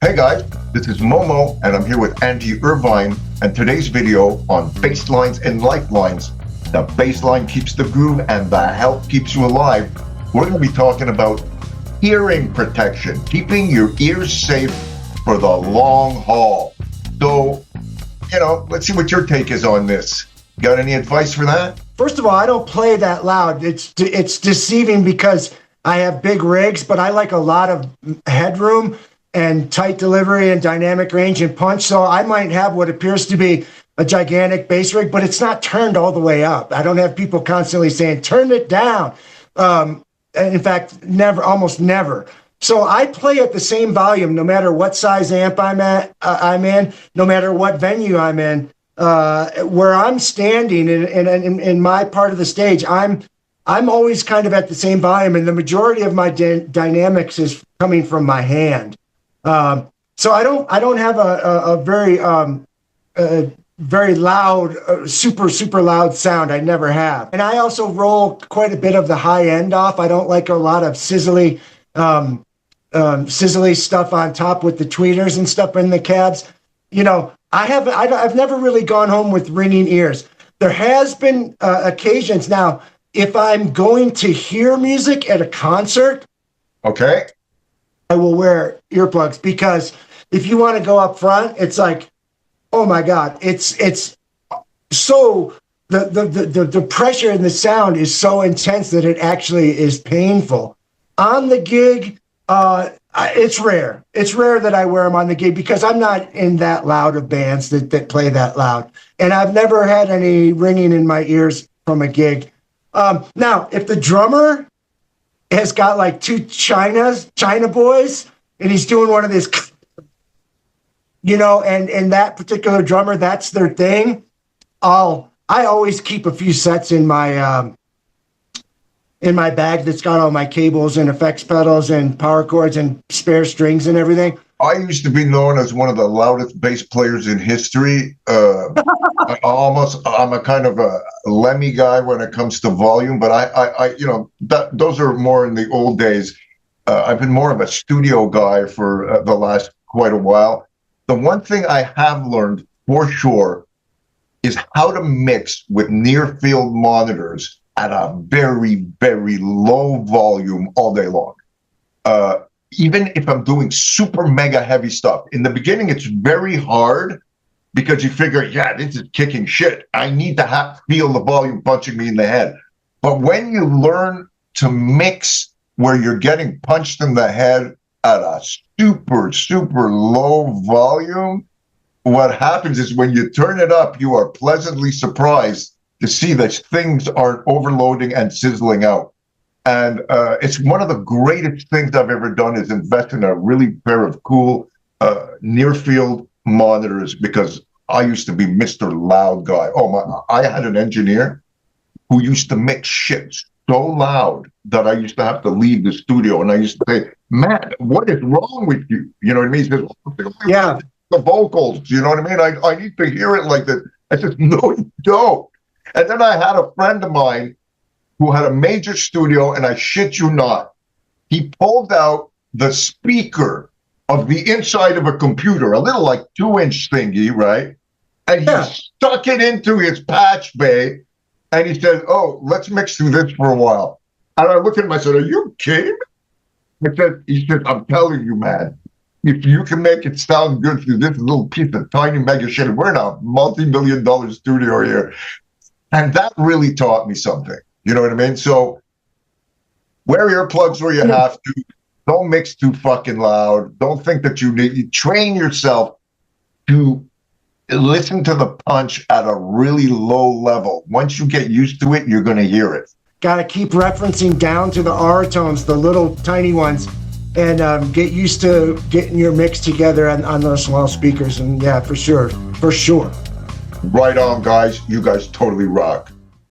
Hey guys, this is Momo and I'm here with Andy Irvine, and today's video on bass lines and lifelines. The bass line keeps the groove and the help keeps you alive. We're going to be talking about hearing protection, keeping your ears safe for the long haul. So, let's see what your take is on this. Got any advice for that? First of all, I don't play that loud. It's deceiving because I have big rigs, but I like a lot of headroom and tight delivery and dynamic range and punch. So I might have what appears to be a gigantic bass rig, but it's not turned all the way up. I don't have people constantly saying, turn it down. In fact, almost never. So I play at the same volume, no matter what size amp I'm in, no matter what venue I'm in. Where I'm standing in my part of the stage, I'm always kind of at the same volume, and the majority of my dynamics is coming from my hand. So I don't have a very loud, super loud sound. I never have, and I also roll quite a bit of the high end off. I don't like a lot of sizzly stuff on top with the tweeters and stuff in the cabs. I've never really gone home with ringing ears. There has been occasions now, if I'm going to hear music at a concert, okay, I will wear earplugs, because if you want to go up front, it's like, oh my God, it's so the pressure in the sound is so intense that it actually is painful. On the gig, it's rare. It's rare that I wear them on the gig because I'm not in that loud of bands that play that loud. And I've never had any ringing in my ears from a gig. Now, if the drummer has got like two China boys, and he's doing one of these, and that particular drummer, that's their thing, I always keep a few sets in my bag that's got all my cables and effects pedals and power cords and spare strings and everything. I used to be known as one of the loudest bass players in history. I'm a kind of a Lemmy guy when it comes to volume, but those are more in the old days. I've been more of a studio guy for the last quite a while. The one thing I have learned for sure is how to mix with near field monitors at a very, very low volume all day long. Even if I'm doing super mega heavy stuff. In the beginning, it's very hard because you figure, this is kicking shit. I need to feel the volume punching me in the head. But when you learn to mix where you're getting punched in the head at a super, super low volume, what happens is when you turn it up, you are pleasantly surprised to see that things aren't overloading and sizzling out. And it's one of the greatest things I've ever done is invest in a really pair of cool near field monitors, because I used to be Mr. Loud guy. I had an engineer who used to mix shit so loud that I used to have to leave the studio, and I used to say, man, what is wrong with you? You know what I mean? He says, yeah, the vocals, you know what I mean? I need to hear it like that. I said, no, you don't. And then I had a friend of mine who had a major studio, and I shit you not, he pulled out the speaker of the inside of a computer, a little like 2-inch thingy, right? And he stuck it into his patch bay, and he said, let's mix through this for a while. And I looked at him, I said, are you kidding me? He said, I'm telling you, man, if you can make it sound good through this little piece of tiny mega shit, we're in a multi-million-dollar studio here. And that really taught me something. You know what I mean? So wear earplugs where you have to. Don't mix too fucking loud. Don't think that you train yourself to listen to the punch at a really low level. Once you get used to it, you're going to hear it. Got to keep referencing down to the R tones, the little tiny ones, and get used to getting your mix together on those small speakers. And yeah, for sure. Right on, guys. You guys totally rock.